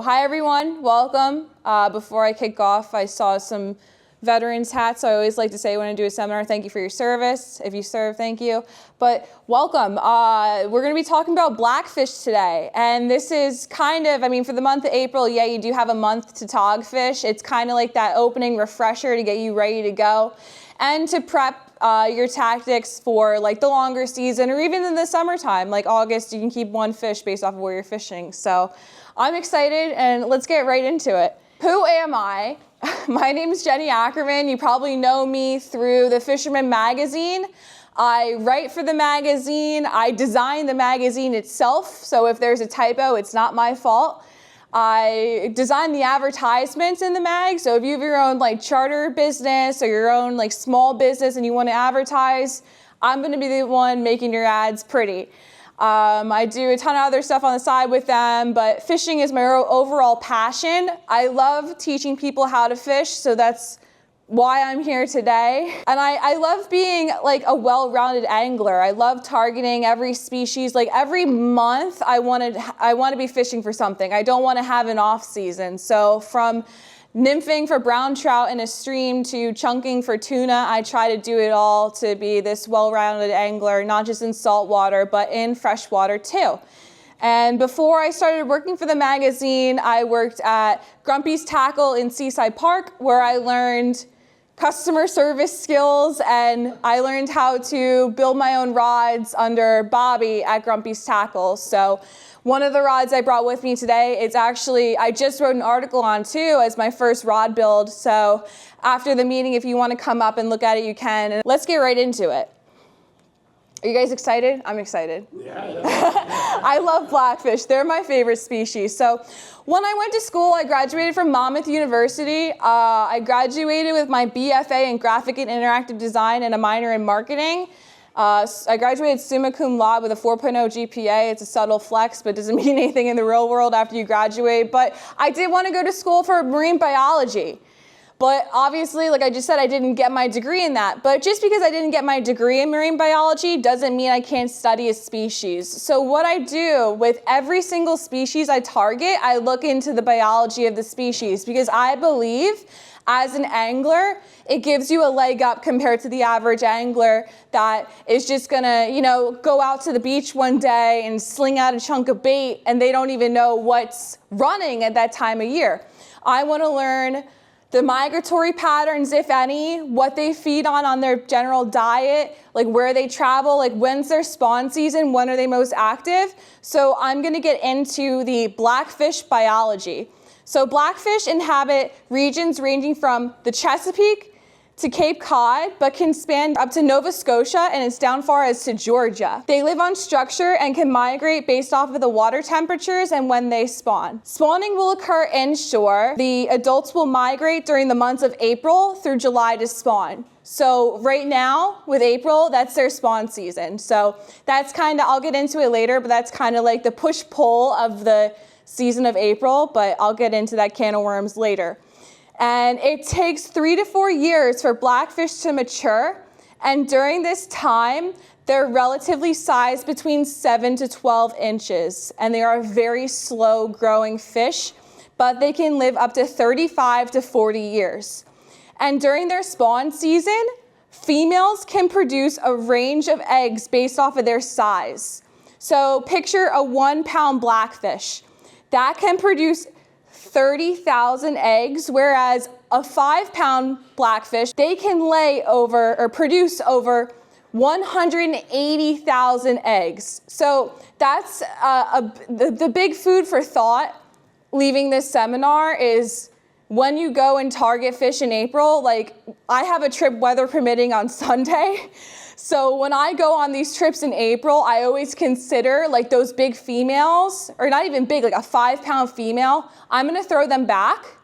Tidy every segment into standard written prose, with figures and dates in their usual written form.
Hi everyone, welcome. Before I kick off, I saw some veterans hats. So I always like to say when I do a seminar, thank you for your service. If you serve, thank you. But welcome. We're going to be talking about blackfish today. And this is kind of, for the month of April, yeah, you do have a month to tog fish. It's kind of like that opening refresher to get you ready to go and to prep your tactics for like the longer season, or even in the summertime, like August, you can keep one fish based off of where you're fishing. So I'm excited, and let's get right into it. Who am I? My name is Jenni Ackerman. You probably know me through the Fisherman magazine. I write for the magazine. I design the magazine itself. So if there's a typo, it's not my fault. I design the advertisements in the mag. So if you have your own like charter business or your own like small business and you want to advertise, I'm going to be the one making your ads pretty. I do a ton of other stuff on the side with them, but fishing is my overall passion. I love teaching people how to fish, so that's why I'm here today. And I love being like a well-rounded angler. I love targeting every species. Like every month I want to be fishing for something. I don't want to have an off season. So from nymphing for brown trout in a stream to chunking for tuna, I try to do it all to be this well-rounded angler, not just in saltwater, but in freshwater too. And before I started working for the magazine, I worked at Grumpy's Tackle in Seaside Park, where I learned customer service skills, and I learned how to build my own rods under Bobby at Grumpy's Tackle. So one of the rods I brought with me today, it's actually, I just wrote an article on too as my first rod build. So after the meeting, if you want to come up and look at it, you can. And let's get right into it. Are you guys excited? I'm excited. Yeah. I love blackfish. They're my favorite species. So when I went to school, I graduated from Monmouth University. I graduated with my BFA in graphic and interactive design and a minor in marketing. I graduated summa cum laude with a 4.0 GPA. It's a subtle flex, but doesn't mean anything in the real world after you graduate. But I did want to go to school for marine biology. But obviously, like I just said, I didn't get my degree in that. But just because I didn't get my degree in marine biology doesn't mean I can't study a species. So what I do with every single species I target, I look into the biology of the species, because I believe as an angler, it gives you a leg up compared to the average angler that is just gonna, go out to the beach one day and sling out a chunk of bait and they don't even know what's running at that time of year. I wanna learn the migratory patterns, if any, what they feed on their general diet, like where they travel, like when's their spawn season, when are they most active. So I'm gonna get into the Blackfish biology. So blackfish inhabit regions ranging from the Chesapeake to Cape Cod, but can span up to Nova Scotia and it's down far as to Georgia. They live on structure and can migrate based off of the water temperatures and when they spawn. Spawning will occur inshore. The adults will migrate during the months of April through July to spawn. So right now with April, that's their spawn season. So that's kind of, I'll get into it later, but that's kind of like the push-pull of the season of April, but I'll get into that can of worms later. And it takes 3 to 4 years for blackfish to mature. And during this time, they're relatively sized between 7 to 12 inches. And they are very slow growing fish, but they can live up to 35 to 40 years. And during their spawn season, females can produce a range of eggs based off of their size. So picture a 1-pound blackfish. That can produce 30,000 eggs, whereas a 5-pound blackfish, they can produce over 180,000 eggs. So that's the big food for thought leaving this seminar is when you go and target fish in April, like I have a trip weather permitting on Sunday. So when I go on these trips in April, I always consider like those big females, or not even big, like a 5-pound female, I'm gonna throw them back,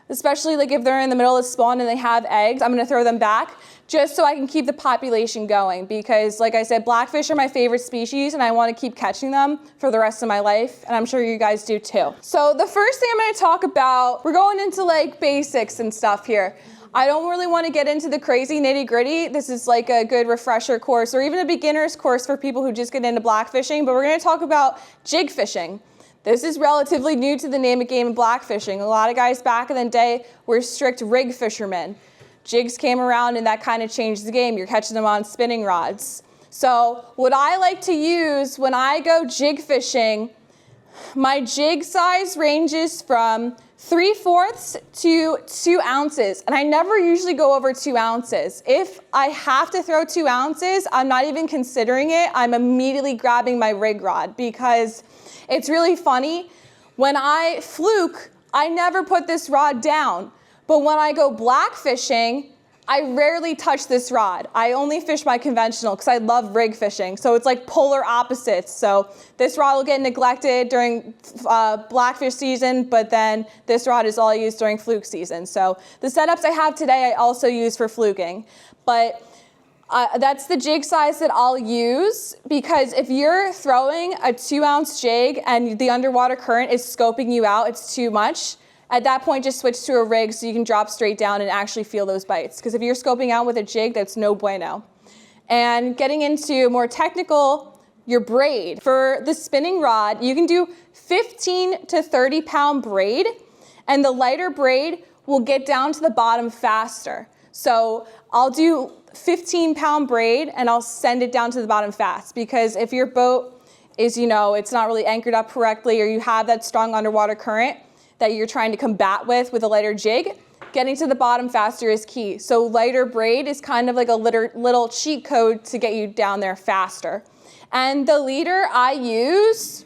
especially like if they're in the middle of spawn and they have eggs, I'm gonna throw them back just so I can keep the population going, because like I said, blackfish are my favorite species and I wanna keep catching them for the rest of my life, and I'm sure you guys do too. So the first thing I'm gonna talk about, we're going into like basics and stuff here. I don't really want to get into the crazy nitty gritty. This is like a good refresher course or even a beginner's course for people who just get into blackfishing, but we're going to talk about jig fishing. This is relatively new to the name of game of blackfishing. A lot of guys back in the day were strict rig fishermen. Jigs came around and that kind of changed the game. You're catching them on spinning rods. So what I like to use when I go jig fishing, my jig size ranges from 3/4 to 2 ounces. And I never usually go over 2 ounces. If I have to throw 2 ounces, I'm not even considering it. I'm immediately grabbing my rig rod because it's really funny. When I fluke, I never put this rod down. But when I go blackfishing, I rarely touch this rod. I only fish my conventional because I love rig fishing. So it's like polar opposites. So this rod will get neglected during blackfish season, but then this rod is all I use during fluke season. So the setups I have today, I also use for fluking. But that's the jig size that I'll use, because if you're throwing a 2 ounce jig and the underwater current is scoping you out, it's too much. At that point, just switch to a rig so you can drop straight down and actually feel those bites. Because if you're scoping out with a jig, that's no bueno. And getting into more technical, your braid. For the spinning rod, you can do 15 to 30 pound braid, and the lighter braid will get down to the bottom faster. So I'll do 15-pound braid and I'll send it down to the bottom fast, because if your boat is, it's not really anchored up correctly, or you have that strong underwater current that you're trying to combat with a lighter jig, getting to the bottom faster is key. So lighter braid is kind of like a little cheat code to get you down there faster. And the leader I use,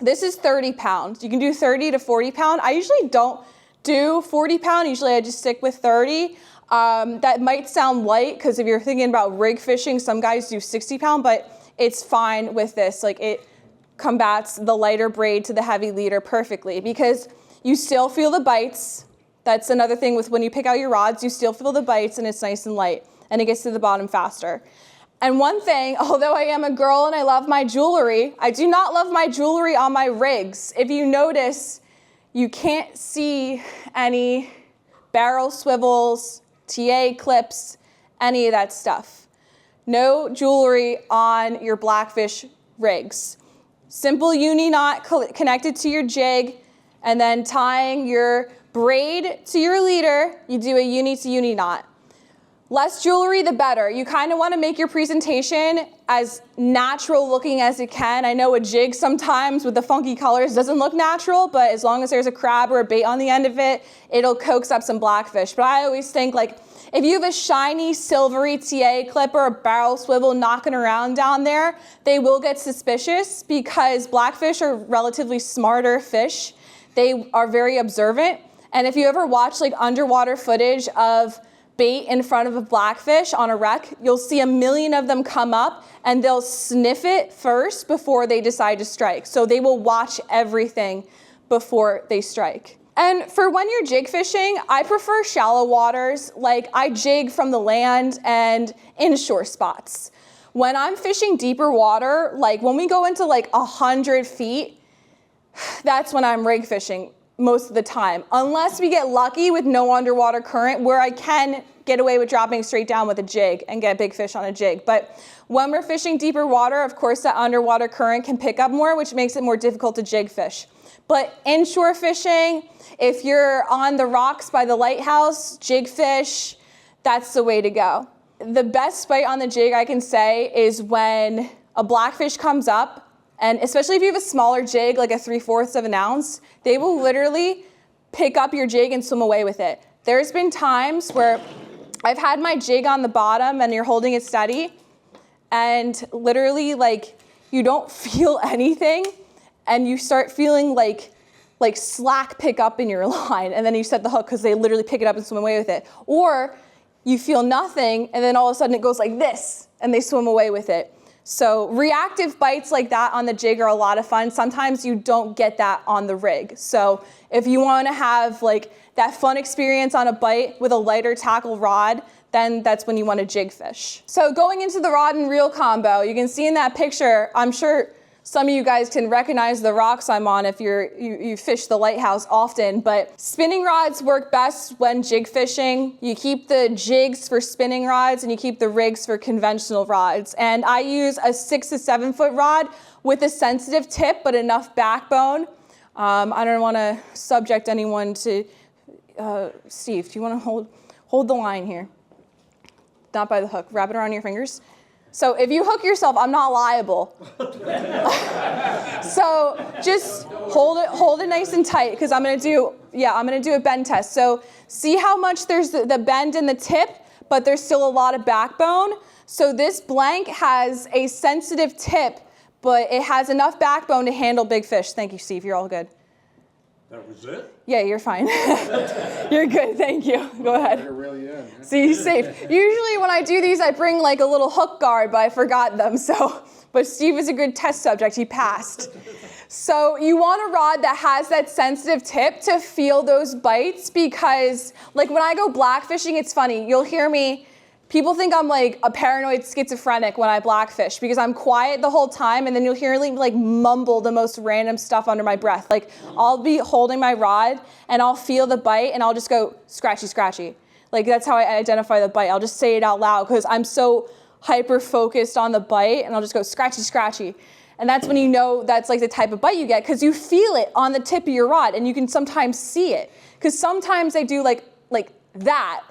this is 30 pounds. You can do 30 to 40 pound. I usually don't do 40 pound. Usually I just stick with 30. That might sound light, because if you're thinking about rig fishing, some guys do 60 pound, but it's fine with this. Like, it combats the lighter braid to the heavy leader perfectly, because you still feel the bites. That's another thing with when you pick out your rods, you still feel the bites and it's nice and light and it gets to the bottom faster. And one thing, although I am a girl and I love my jewelry, I do not love my jewelry on my rigs. If you notice, you can't see any barrel swivels, TA clips, any of that stuff. No jewelry on your Blackfish rigs. Simple uni knot connected to your jig, and then tying your braid to your leader, you do a uni to uni knot. Less jewelry, the better. You kind of want to make your presentation as natural looking as it can. I know a jig sometimes with the funky colors doesn't look natural, but as long as there's a crab or a bait on the end of it, it'll coax up some blackfish. But I always think, like, if you have a shiny, silvery TA clip or a barrel swivel knocking around down there, they will get suspicious, because blackfish are relatively smarter fish. They are very observant. And if you ever watch like underwater footage of bait in front of a blackfish on a wreck, you'll see a million of them come up and they'll sniff it first before they decide to strike. So they will watch everything before they strike. And for when you're jig fishing, I prefer shallow waters. Like, I jig from the land and inshore spots. When I'm fishing deeper water, like when we go into like 100 feet, that's when I'm rig fishing most of the time. Unless we get lucky with no underwater current, where I can get away with dropping straight down with a jig and get big fish on a jig. But when we're fishing deeper water, of course, that underwater current can pick up more, which makes it more difficult to jig fish. But inshore fishing, if you're on the rocks by the lighthouse, jig fish, that's the way to go. The best bite on the jig, I can say, is when a blackfish comes up, and especially if you have a smaller jig, like a 3/4 of an ounce, they will literally pick up your jig and swim away with it. There's been times where I've had my jig on the bottom and you're holding it steady, and literally, like, you don't feel anything, and you start feeling like slack pick up in your line, and then you set the hook because they literally pick it up and swim away with it. Or you feel nothing, and then all of a sudden it goes like this, and they swim away with it. So reactive bites like that on the jig are a lot of fun. Sometimes you don't get that on the rig. So if you want to have like that fun experience on a bite with a lighter tackle rod, then that's when you want to jig fish. So going into the rod and reel combo, you can see in that picture, I'm sure some of you guys can recognize the rocks I'm on if you fish the lighthouse often, but spinning rods work best when jig fishing. You keep the jigs for spinning rods and you keep the rigs for conventional rods. And I use a 6 to 7 foot rod with a sensitive tip, but enough backbone. I don't want to subject anyone to, Steve, do you want to hold the line here? Not by the hook, wrap it around your fingers. So if you hook yourself, I'm not liable. So just hold it nice and tight, because I'm gonna do a bend test. So see how much there's the bend in the tip, but there's still a lot of backbone. So this blank has a sensitive tip, but it has enough backbone to handle big fish. Thank you, Steve, you're all good. That was it? Yeah, you're fine. You're good, thank you. Go ahead. See, he's safe. Usually when I do these, I bring like a little hook guard, but I forgot them. But Steve is a good test subject, he passed. So you want a rod that has that sensitive tip to feel those bites, because like when I go blackfishing, it's funny, you'll hear me, people think I'm like a paranoid schizophrenic when I blackfish, because I'm quiet the whole time, and then you'll hear me like mumble the most random stuff under my breath. Like I'll be holding my rod and I'll feel the bite and I'll just go scratchy, scratchy. Like that's how I identify the bite. I'll just say it out loud because I'm so hyper focused on the bite, and I'll just go scratchy, scratchy. And that's when you know that's like the type of bite you get, because you feel it on the tip of your rod, and you can sometimes see it. Because sometimes they do like that,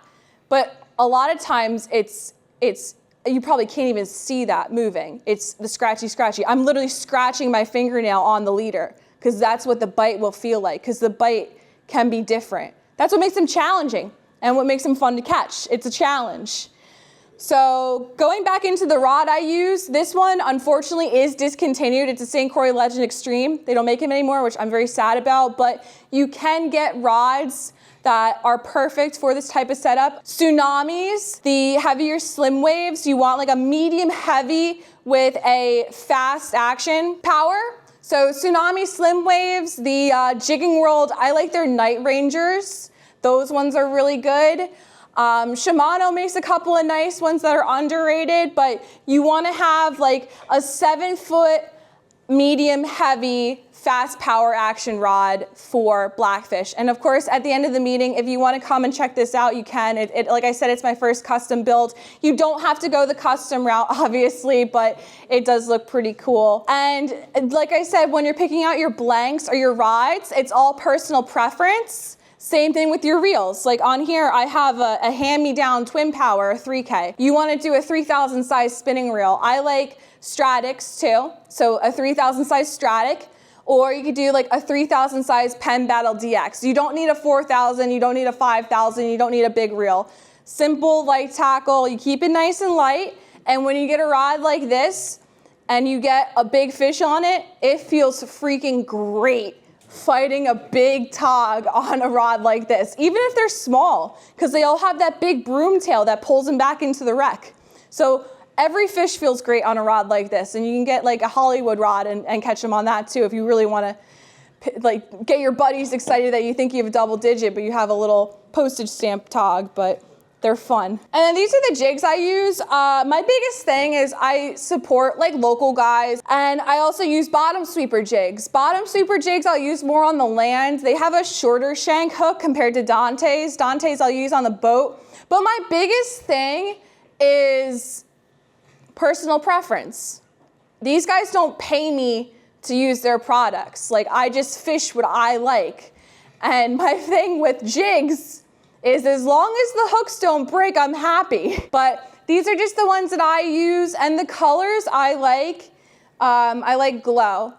but a lot of times it's you probably can't even see that moving. It's the scratchy, scratchy. I'm literally scratching my fingernail on the leader, because that's what the bite will feel like, because the bite can be different. That's what makes them challenging and what makes them fun to catch. It's a challenge. So going back into the rod I use, this one unfortunately is discontinued. It's a St. Croix Legend Extreme. They don't make them anymore, which I'm very sad about, but you can get rods that are perfect for this type of setup. Tsunamis, the heavier slim waves, you want like a medium heavy with a fast action power. So Tsunami slim waves, the Jigging World, I like their Night Rangers. Those ones are really good. Shimano makes a couple of nice ones that are underrated, but you want to have like a 7 foot medium heavy fast power action rod for blackfish. And of course, at the end of the meeting, if you want to come and check this out, you can. Like I said, it's my first custom build. You don't have to go the custom route, obviously, but it does look pretty cool. And like I said, when you're picking out your blanks or your rods, it's all personal preference. Same thing with your reels. Like on here, I have a hand-me-down Twin Power 3K. You want to do a 3000 size spinning reel. I like Stratics too, so a 3000 size Stratic, or you could do like a 3000 size Penn Battle DX. You don't need a 4000, you don't need a 5000, you don't need a big reel. Simple, light tackle, you keep it nice and light, and when you get a rod like this and you get a big fish on it, it feels freaking great fighting a big tog on a rod like this, even if they're small, because they all have that big broom tail that pulls them back into the wreck. So every fish feels great on a rod like this, and you can get like a Hollywood rod and catch them on that too if you really want to like get your buddies excited that you think you have a double digit, but you have a little postage stamp tog, but they're fun. And then these are the jigs I use. My biggest thing is I support like local guys, and I also use bottom sweeper jigs. Bottom sweeper jigs I'll use more on the land. They have a shorter shank hook compared to Dante's. Dante's I'll use on the boat. But my biggest thing is personal preference. These guys don't pay me to use their products. Like I just fish what I like. And my thing with jigs is as long as the hooks don't break, I'm happy. But these are just the ones that I use, and the colors I like glow.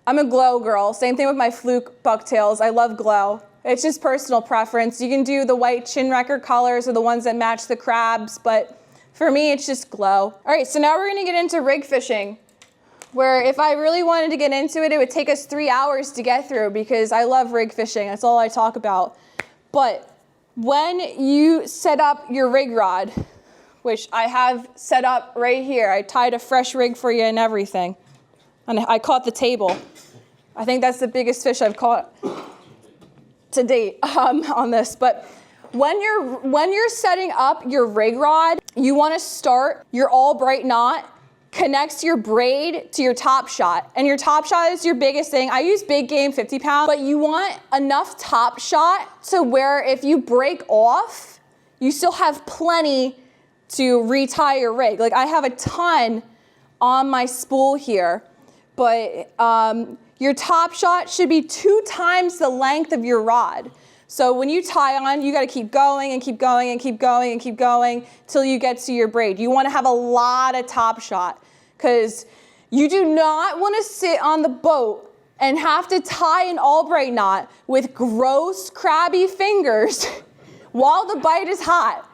I'm a glow girl. Same thing with my fluke bucktails. I love glow. It's just personal preference. You can do the white chin wrecker colors or the ones that match the crabs, but for me, it's just glow. All right, so now we're gonna get into rig fishing, where if I really wanted to get into it, it would take us 3 hours to get through, because I love rig fishing. That's all I talk about. But when you set up your rig rod, which I have set up right here, I tied a fresh rig for you and everything, and I caught the table. I think that's the biggest fish I've caught to date on this. But when you're setting up your rig rod, you want to start your all bright knot connects your braid to your top shot. And your top shot is your biggest thing. I use big game 50 pound, but you want enough top shot to where if you break off, you still have plenty to retie your rig. Like I have a ton on my spool here, but your top shot should be 2 times the length of your rod. So when you tie on, you gotta keep going and keep going and keep going and keep going till you get to your braid. You wanna have a lot of top shot because you do not wanna sit on the boat and have to tie an all-braid knot with gross, crabby fingers while the bite is hot.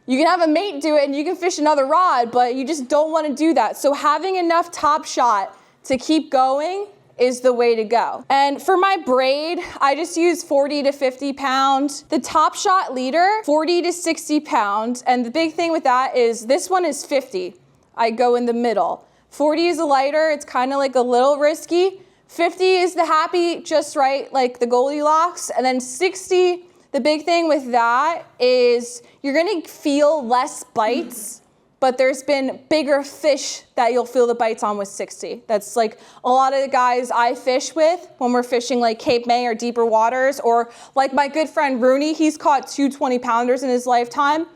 You can have a mate do it and you can fish another rod, but you just don't wanna do that. So having enough top shot to keep going is the way to go. And for my braid, I just use 40 to 50 pound. The top shot leader, 40 to 60 pound. And the big thing with that is this one is 50. I go in the middle. 40 is a lighter, it's kind of like a little risky. 50 is the happy, just right, like the Goldilocks. And then 60, the big thing with that is you're gonna feel less bites, but there's been bigger fish that you'll feel the bites on with 60. That's like a lot of the guys I fish with when we're fishing like Cape May or deeper waters, or like my good friend Rooney, he's caught 2 20-pounders in his lifetime.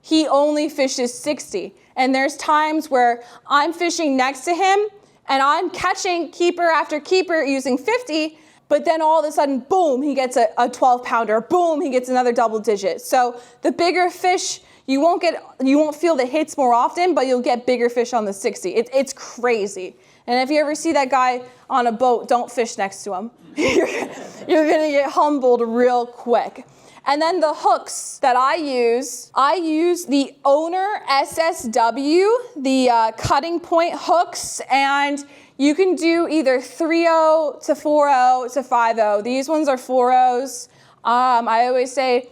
He only fishes 60. And there's times where I'm fishing next to him and I'm catching keeper after keeper using 50, but then all of a sudden, boom, he gets a 12-pounder, boom, he gets another double digit. So the bigger fish, you won't feel the hits more often, but you'll get bigger fish on the 60. It's crazy. And if you ever see that guy on a boat, don't fish next to him. You're gonna get humbled real quick. And then the hooks that I use the Owner SSW, the cutting point hooks, and you can do either 3-0 to 4-0 to 5-0. These ones are 4-0s. I always say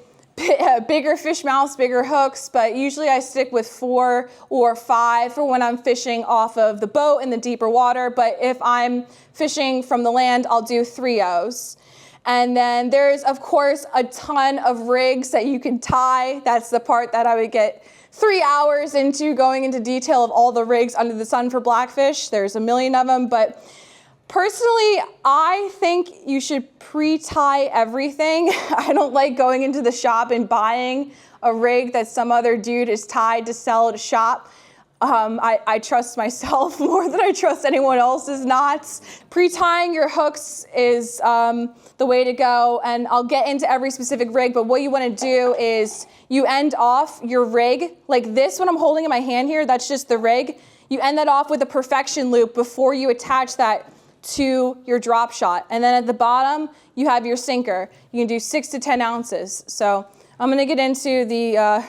bigger fish mouths, bigger hooks, but usually I stick with 4 or 5 for when I'm fishing off of the boat in the deeper water. But if I'm fishing from the land, I'll do 3-0s. And then there's, of course, a ton of rigs that you can tie. That's the part that I would get 3 hours into, going into detail of all the rigs under the sun for Blackfish. There's a million of them, but personally, I think you should pre-tie everything. I don't like going into the shop and buying a rig that some other dude is tied to sell at a shop. I trust myself more than I trust anyone else's knots. Pre-tying your hooks is the way to go, and I'll get into every specific rig, but what you want to do is you end off your rig, like this one I'm holding in my hand here, that's just the rig. You end that off with a perfection loop before you attach that to your drop shot. And then at the bottom, you have your sinker. You can do 6 to 10 ounces. So I'm gonna get into the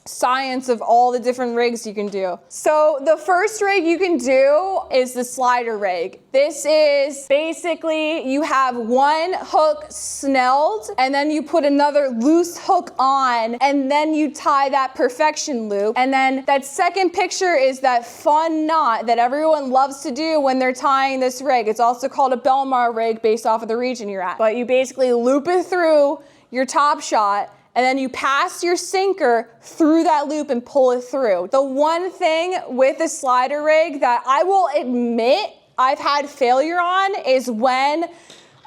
science of all the different rigs you can do. So the first rig you can do is the slider rig. This is basically you have one hook snelled and then you put another loose hook on and then you tie that perfection loop. And then that second picture is that fun knot that everyone loves to do when they're tying this rig. It's also called a Belmar rig based off of the region you're at. But you basically loop it through your top shot and then you pass your sinker through that loop and pull it through. The one thing with the slider rig that I will admit I've had failure on is when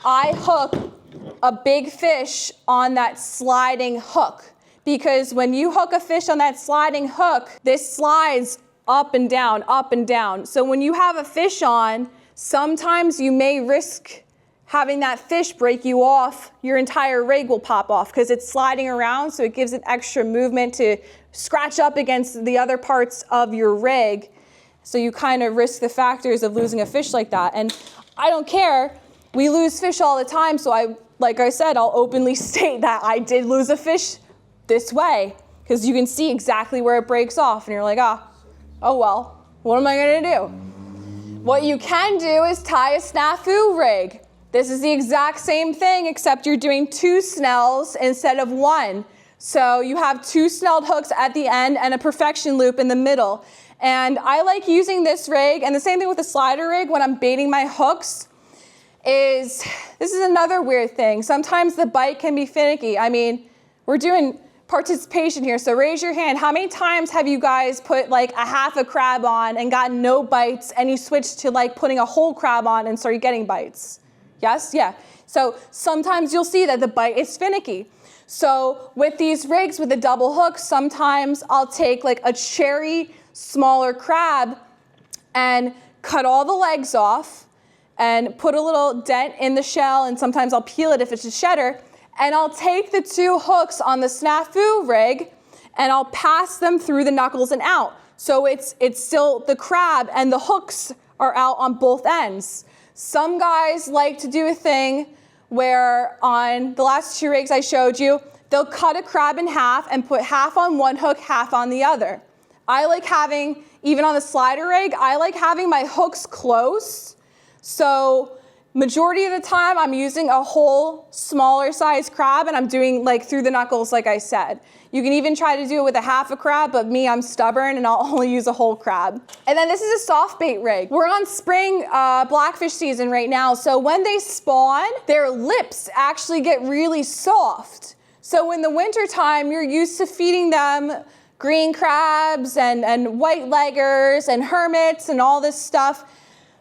I hook a big fish on that sliding hook. Because when you hook a fish on that sliding hook, this slides up and down, up and down. So when you have a fish on, sometimes you may risk having that fish break you off, your entire rig will pop off because it's sliding around, so it gives it extra movement to scratch up against the other parts of your rig. So you kind of risk the factors of losing a fish like that. And I don't care, we lose fish all the time, so like I said, I'll openly state that I did lose a fish this way, because you can see exactly where it breaks off, and you're like, oh well, what am I gonna do? What you can do is tie a snafu rig. This is the exact same thing, except you're doing 2 snells instead of 1. So you have 2 snelled hooks at the end and a perfection loop in the middle. And I like using this rig, and the same thing with the slider rig when I'm baiting my hooks, this is another weird thing. Sometimes the bite can be finicky. I mean, we're doing participation here. So raise your hand. How many times have you guys put like a half a crab on and got no bites, and you switched to like putting a whole crab on and started getting bites? Yes? Yeah. So sometimes you'll see that the bite is finicky. So with these rigs with the double hook, sometimes I'll take like a cherry smaller crab and cut all the legs off and put a little dent in the shell, and sometimes I'll peel it if it's a shedder, and I'll take the 2 hooks on the snafu rig and I'll pass them through the knuckles and out. So it's still the crab and the hooks are out on both ends. Some guys like to do a thing where on the last 2 rigs I showed you, they'll cut a crab in half and put half on one hook, half on the other. I like having, even on the slider rig, I like having my hooks close. So majority of the time I'm using a whole smaller size crab, and I'm doing like through the knuckles like I said. You can even try to do it with a half a crab, but me, I'm stubborn and I'll only use a whole crab. And then this is a soft bait rig. We're on spring blackfish season right now, so when they spawn, their lips actually get really soft. So in the winter time, you're used to feeding them green crabs and white leggers and hermits and all this stuff.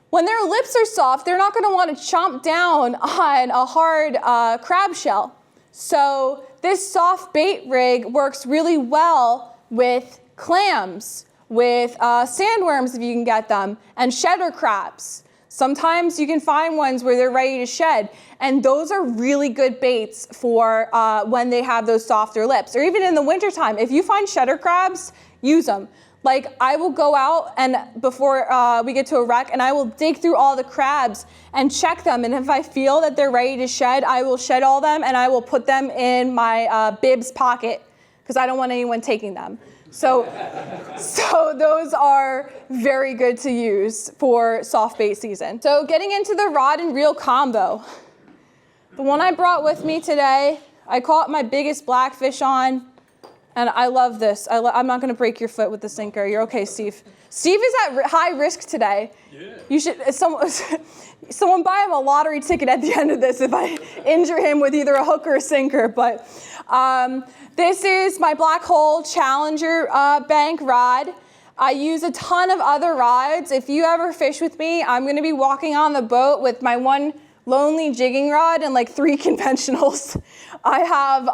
When their lips are soft, they're not gonna wanna chomp down on a hard crab shell. So this soft bait rig works really well with clams, with sandworms if you can get them, and shedder crabs. Sometimes you can find ones where they're ready to shed, and those are really good baits for when they have those softer lips. Or even in the wintertime, if you find shedder crabs, use them. Like I will go out and before we get to a wreck, and I will dig through all the crabs and check them. And if I feel that they're ready to shed, I will shed all them and I will put them in my bibs pocket because I don't want anyone taking them. So those are very good to use for soft bait season. So getting into the rod and reel combo. The one I brought with me today, I caught my biggest blackfish on. And I love this. I'm not going to break your foot with the sinker. You're okay, Steve. Steve is at high risk today. Yeah. You should someone buy him a lottery ticket at the end of this if I injure him with either a hook or a sinker. But this is my Black Hole Challenger bank rod. I use a ton of other rods. If you ever fish with me, I'm going to be walking on the boat with my one lonely jigging rod and like 3 conventionals. I have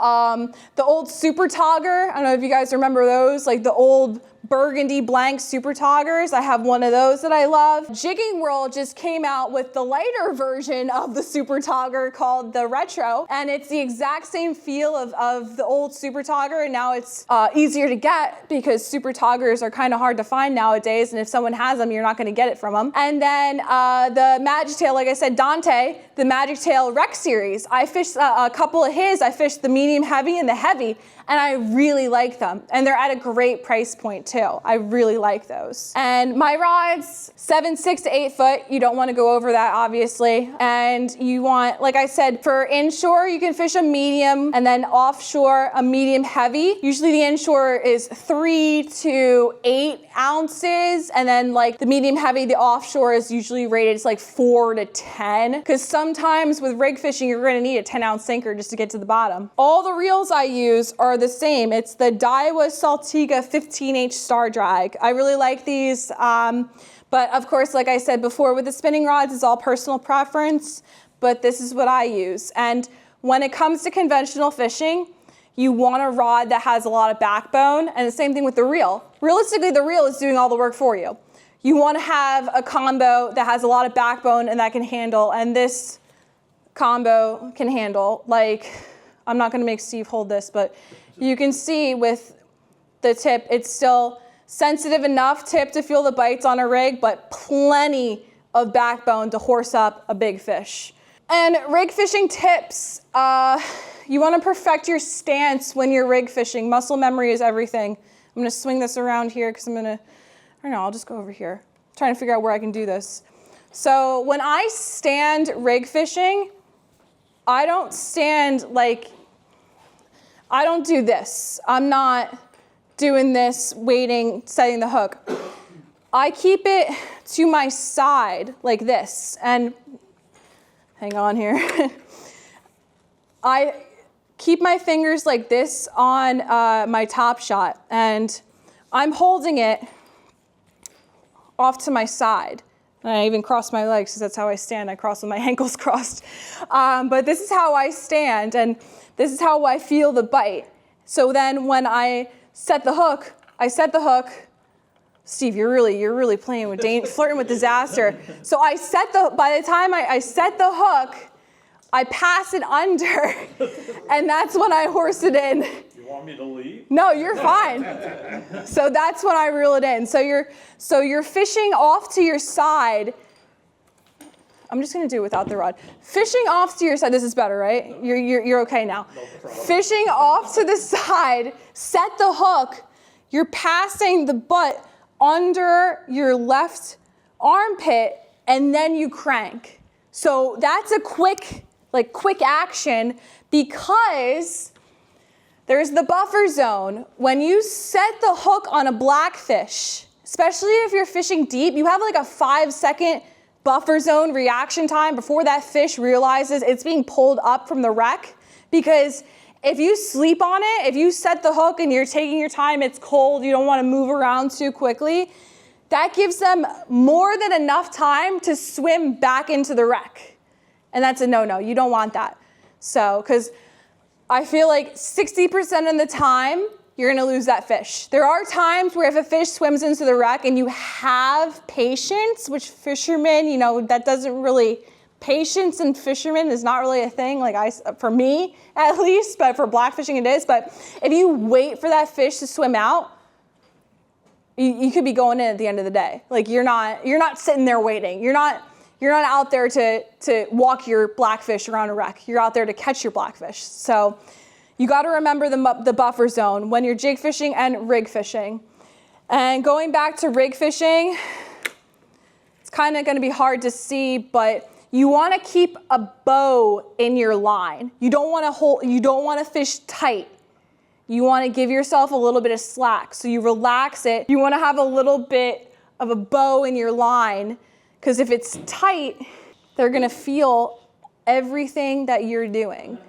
the old Super Togger. I don't know if you guys remember those, like the old burgundy blank Super Toggers. I have one of those that I love. Jigging World just came out with the lighter version of the Super Togger called the Retro, and it's the exact same feel of the old Super Togger, and now it's easier to get because Super Toggers are kind of hard to find nowadays, and if someone has them, you're not going to get it from them. And then the Magic Tail, like I said, Dante, the Magic Tail Rec Series. I fished a couple of his. I fished the medium heavy and the heavy, and I really like them. And they're at a great price point too. I really like those. And my rods, 7.6 to 8 foot. You don't want to go over that, obviously. And you want, like I said, for inshore, you can fish a medium, and then offshore, a medium heavy. Usually the inshore is 3 to 8 ounces. And then like the medium heavy, the offshore is usually rated, it's like 4 to 10. Because sometimes with rig fishing, you're going to need a 10-ounce sinker just to get to the bottom. All the reels I use are the same. It's the Daiwa Saltiga 15H Star Drag. I really like these, but of course, like I said before, with the spinning rods, it's all personal preference, but this is what I use. And when it comes to conventional fishing, you want a rod that has a lot of backbone, and the same thing with the reel. Realistically, the reel is doing all the work for you. You want to have a combo that has a lot of backbone and that can handle, and this combo can handle, like, I'm not going to make Steve hold this, but you can see with the tip, it's still sensitive enough tip to feel the bites on a rig, but plenty of backbone to horse up a big fish. And rig fishing tips, you want to perfect your stance when you're rig fishing. Muscle memory is everything. I'm going to swing this around here because I don't know, I'll just go over here. I'm trying to figure out where I can do this. So when I stand rig fishing, I don't stand like, I don't do this. I'm not doing this, waiting, setting the hook. I keep it to my side like this, and hang on here. I keep my fingers like this on my top shot, and I'm holding it off to my side. And I even cross my legs because that's how I stand. I cross with my ankles crossed. But this is how I stand, and this is how I feel the bite. So then when I set the hook, Steve, you're really playing with flirting with disaster. So by the time I set the hook, I pass it under, and that's when I horse it in. You want me to leave? No, you're fine. So that's when I reel it in. So you're fishing off to your side. I'm just gonna do it without the rod. Fishing off to your side. This is better, right? You're okay now. No problem. Fishing off to the side. Set the hook. You're passing the butt under your left armpit, and then you crank. So that's a quick action, because there's the buffer zone. When you set the hook on a blackfish, especially if you're fishing deep, you have like a 5-second buffer zone reaction time before that fish realizes it's being pulled up from the wreck. Because if you sleep on it, if you set the hook and you're taking your time, it's cold, you don't want to move around too quickly, that gives them more than enough time to swim back into the wreck. And that's a no-no. You don't want that. So, because I feel like 60% of the time, you're going to lose that fish. There are times where if a fish swims into the wreck and you have patience, which fishermen, that doesn't really, patience in fishermen is not really a thing, for me at least, but for blackfishing it is. But if you wait for that fish to swim out, you could be going in at the end of the day. Like you're not sitting there waiting. You're not out there to walk your blackfish around a wreck. You're out there to catch your blackfish. So you got to remember the buffer zone when you're jig fishing and rig fishing. And going back to rig fishing, it's kind of going to be hard to see, but you want to keep a bow in your line. You don't want to fish tight. You want to give yourself a little bit of slack. So you relax it. You want to have a little bit of a bow in your line, because if it's tight, they're going to feel everything that you're doing.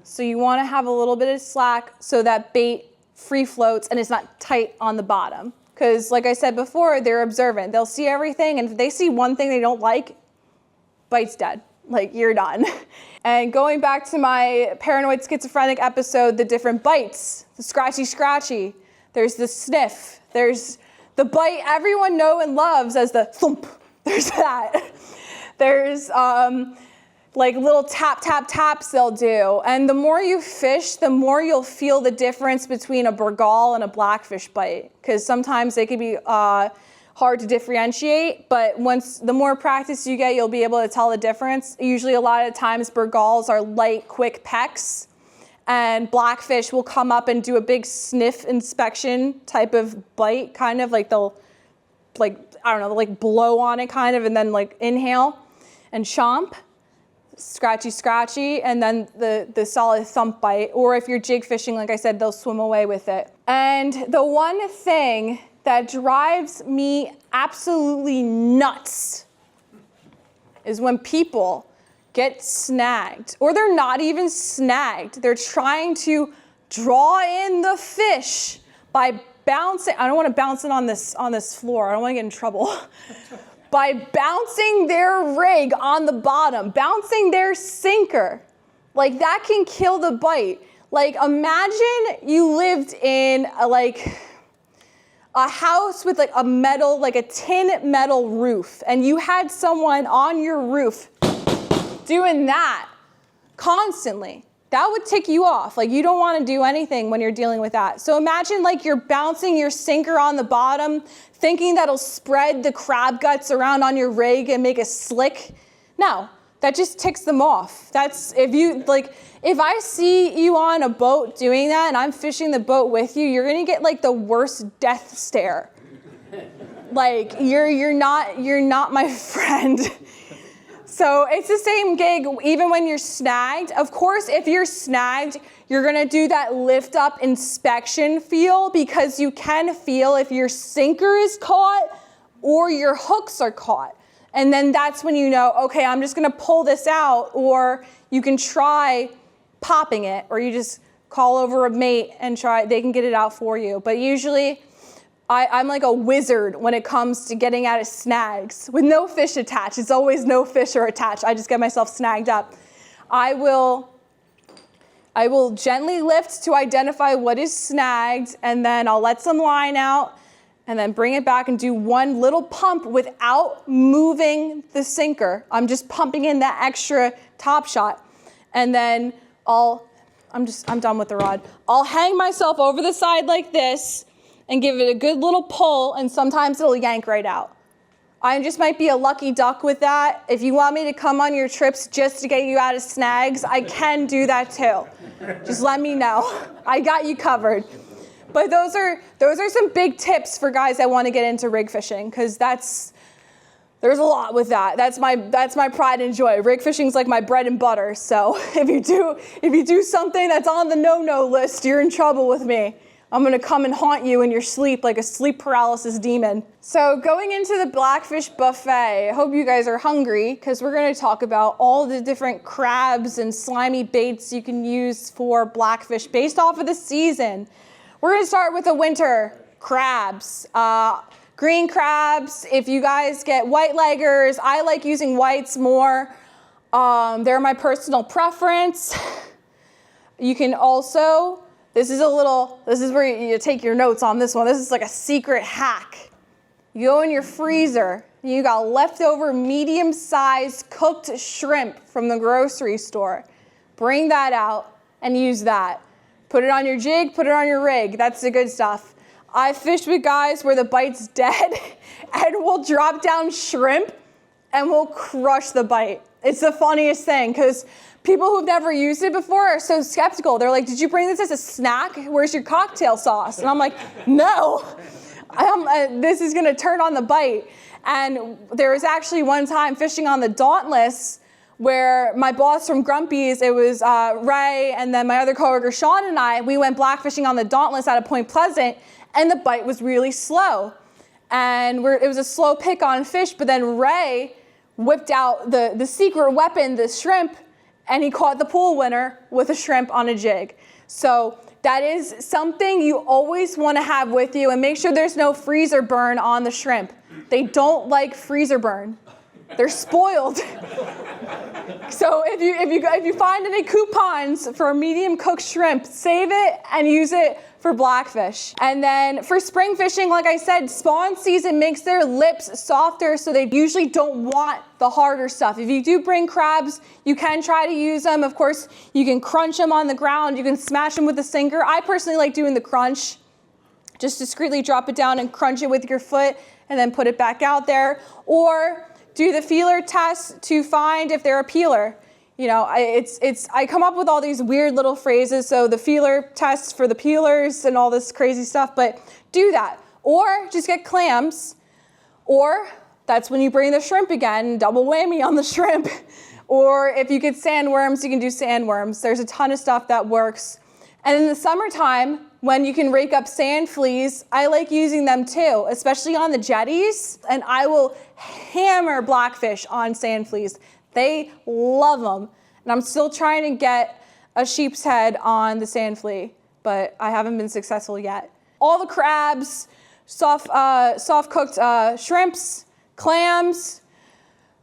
So you want to have a little bit of slack so that bait free floats and it's not tight on the bottom. Because like I said before, they're observant. They'll see everything, and if they see one thing they don't like, bite's dead. Like, you're done. And going back to my paranoid schizophrenic episode, the different bites, the scratchy, there's the sniff, there's the bite everyone knows and loves as the thump. There's that. There's little taps they'll do. And the more you fish, the more you'll feel the difference between a burgal and a blackfish bite. Because sometimes they can be hard to differentiate, but the more practice you get, you'll be able to tell the difference. Usually a lot of times burgals are light, quick pecks, and blackfish will come up and do a big sniff inspection type of bite, kind of like they'll blow on it kind of, and then inhale and chomp, scratchy, and then the solid thump bite. Or if you're jig fishing, like I said, they'll swim away with it. And the one thing that drives me absolutely nuts is when people get snagged, or they're not even snagged. They're trying to draw in the fish by bouncing. I don't want to bounce it on this floor. I don't want to get in trouble. By bouncing their rig on the bottom, bouncing their sinker. Like, that can kill the bite. Like, imagine you lived in a house with a tin metal roof, and you had someone on your roof doing that constantly. That would tick you off. You don't want to do anything when you're dealing with that. So imagine you're bouncing your sinker on the bottom, thinking that'll spread the crab guts around on your rig and make a slick. No, that just ticks them off. That's if I see you on a boat doing that and I'm fishing the boat with you, you're gonna get the worst death stare. You're not my friend. So it's the same gig even when you're snagged. Of course, if you're snagged, you're gonna do that lift up inspection feel, because you can feel if your sinker is caught or your hooks are caught. And then that's when you know, okay, I'm just gonna pull this out. Or you can try popping it, or you just call over a mate and they can get it out for you. But usually I'm like a wizard when it comes to getting out of snags with no fish attached. It's always no fish are attached. I just get myself snagged up. I will gently lift to identify what is snagged, and then I'll let some line out and then bring it back and do one little pump without moving the sinker. I'm just pumping in that extra top shot. And then I'm done with the rod. I'll hang myself over the side like this and give it a good little pull, and sometimes it'll yank right out. I just might be a lucky duck with that. If you want me to come on your trips just to get you out of snags, I can do that too. Just let me know. I got you covered. But those are some big tips for guys that want to get into rig fishing, because there's a lot with that. That's my pride and joy. Rig fishing's like my bread and butter. So if you do something that's on the no-no list, you're in trouble with me. I'm gonna come and haunt you in your sleep like a sleep paralysis demon. So going into the Blackfish Buffet, I hope you guys are hungry, because we're gonna talk about all the different crabs and slimy baits you can use for blackfish based off of the season. We're gonna start with the winter crabs. Green crabs, if you guys get white leggers, I like using whites more. They're my personal preference. You can also, this is where you take your notes on this one. This is like a secret hack. You go in your freezer, you got leftover medium-sized cooked shrimp from the grocery store. Bring that out and use that. Put it on your jig, put it on your rig. That's the good stuff. I fished with guys where the bite's dead and we'll drop down shrimp and we'll crush the bite. It's the funniest thing, because people who've never used it before are so skeptical. They're like, did you bring this as a snack? Where's your cocktail sauce? And I'm like, no, this is gonna turn on the bite. And there was actually one time fishing on the Dauntless where my boss from Grumpy's, it was Ray, and then my other coworker Sean and I, we went blackfishing on the Dauntless out of Point Pleasant, and the bite was really slow. And it was a slow pick on fish, but then Ray whipped out the secret weapon, the shrimp, and he caught the pool winner with a shrimp on a jig. So that is something you always want to have with you, and make sure there's no freezer burn on the shrimp. They don't like freezer burn. They're spoiled. So if you find any coupons for medium cooked shrimp, save it and use it for blackfish. And then for spring fishing, like I said, spawn season makes their lips softer, so they usually don't want the harder stuff. If you do bring crabs, you can try to use them. Of course, you can crunch them on the ground. You can smash them with a sinker. I personally like doing the crunch. Just discreetly drop it down and crunch it with your foot and then put it back out there. Or do the feeler test to find if they're a peeler. You know, I come up with all these weird little phrases, so the feeler test for the peelers and all this crazy stuff, but do that. Or just get clams, or that's when you bring the shrimp again, double whammy on the shrimp. Or if you get sandworms, you can do sandworms. There's a ton of stuff that works. And in the summertime, when you can rake up sand fleas, I like using them too, especially on the jetties, and I will hammer blackfish on sand fleas. They love them, and I'm still trying to get a sheep's head on the sand flea, but I haven't been successful yet. All the crabs, soft cooked shrimps, clams,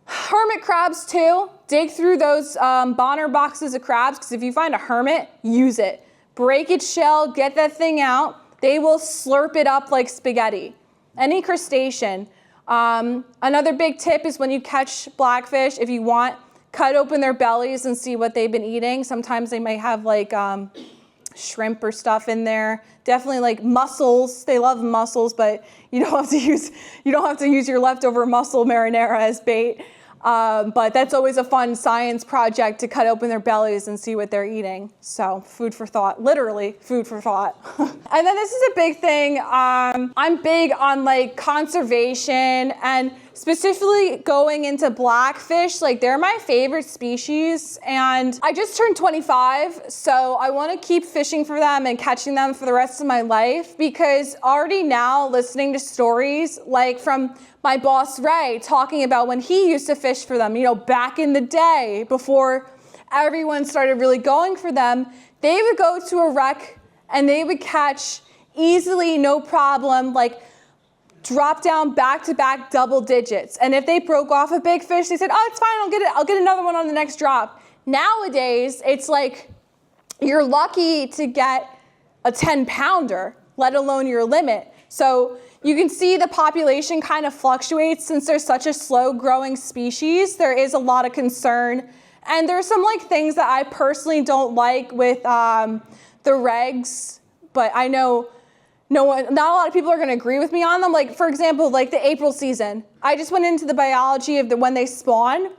hermit crabs too. Dig through those Bonner boxes of crabs, because if you find a hermit, use it. Break its shell, get that thing out. They will slurp it up like spaghetti. Any crustacean. Another big tip is when you catch blackfish, if you want, cut open their bellies and see what they've been eating. Sometimes they might have like shrimp or stuff in there. Definitely like mussels. They love mussels, but you don't have to use your leftover mussel marinara as bait. But that's always a fun science project, to cut open their bellies and see what they're eating. So food for thought, literally food for thought. And then this is a big thing. I'm big on like conservation, and specifically going into blackfish. Like, they're my favorite species, and I just turned 25, so I want to keep fishing for them and catching them for the rest of my life, because already now listening to stories like from my boss Ray talking about when he used to fish for them, you know, back in the day before everyone started really going for them, they would go to a wreck and they would catch easily, no problem, like drop down back-to-back double digits. And if they broke off a big fish, they said, oh, it's fine, I'll get another one on the next drop. Nowadays, it's like you're lucky to get a 10-pounder, let alone your limit. So you can see the population kind of fluctuates since there's such a slow-growing species. There is a lot of concern. And there's some like things that I personally don't like with the regs, but I know not a lot of people are going to agree with me on them. Like, for example, like the April season. I just went into the biology of when they spawn.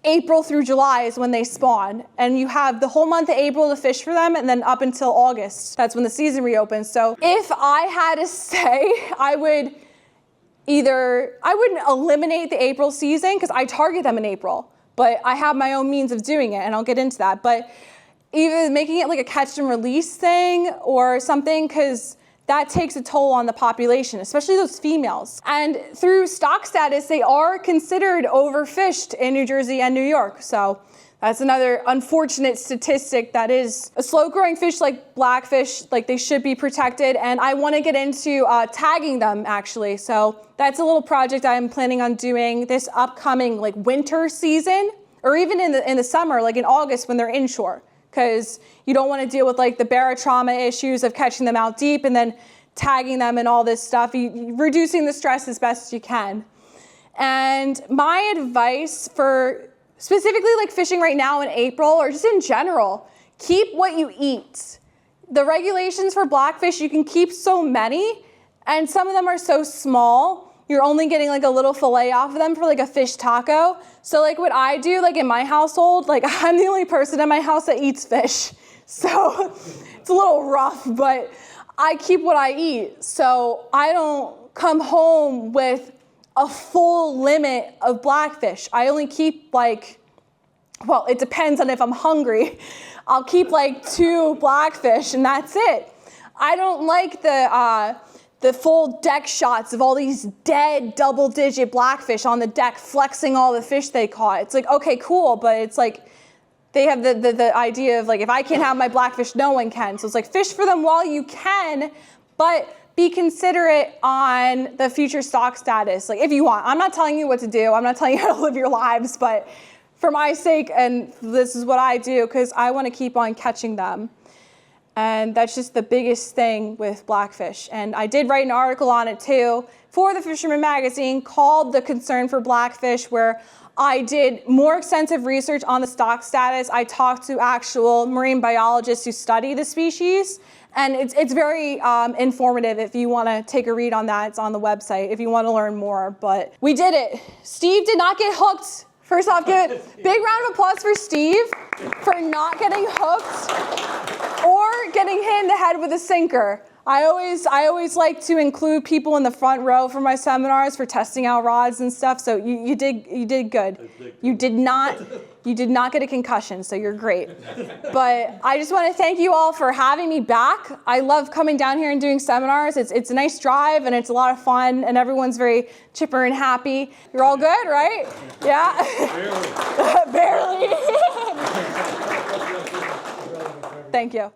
April through July is when they spawn. And you have the whole month of April to fish for them, and then up until August. That's when the season reopens. So if I had to say, I wouldn't eliminate the April season, because I target them in April. But I have my own means of doing it, and I'll get into that. But either making it like a catch and release thing or something, because that takes a toll on the population, especially those females. And through stock status, they are considered overfished in New Jersey and New York. So that's another unfortunate statistic. That is a slow-growing fish like blackfish, like they should be protected. And I want to get into tagging them, actually. So that's a little project I'm planning on doing this upcoming like winter season, or even in the summer, like in August when they're inshore. Because you don't want to deal with like the barotrauma issues of catching them out deep and then tagging them and all this stuff. Reducing the stress as best you can. And my advice for specifically like fishing right now in April, or just in general, keep what you eat. The regulations for blackfish, you can keep so many, and some of them are so small, you're only getting like a little fillet off of them for like a fish taco. So like what I do, like in my household, like I'm the only person in my house that eats fish. So it's a little rough, but I keep what I eat. So I don't come home with a full limit of blackfish. I only keep like, well, it depends on if I'm hungry. I'll keep like 2 blackfish and that's it. I don't like the full deck shots of all these dead double-digit blackfish on the deck flexing all the fish they caught. It's like, okay, cool, but it's like they have the idea of like, if I can't have my blackfish, no one can. So it's like, fish for them while you can, but be considerate on the future stock status. Like if you want, I'm not telling you what to do. I'm not telling you how to live your lives, but for my sake, and this is what I do, because I want to keep on catching them. And that's just the biggest thing with blackfish. And I did write an article on it too for the Fisherman magazine called The Concern for Blackfish, where I did more extensive research on the stock status. I talked to actual marine biologists who study the species. And it's very informative if you want to take a read on that. It's on the website if you want to learn more. But we did it. Steve did not get hooked. First off, give it big round of applause for Steve for not getting hooked or getting hit in the head with a sinker. I always like to include people in the front row for my seminars for testing out rods and stuff. So you did good. You did not get a concussion, so you're great. But I just want to thank you all for having me back. I love coming down here and doing seminars. It's a nice drive and it's a lot of fun and everyone's very chipper and happy. You're all good, right? Yeah? Barely. Barely. Thank you.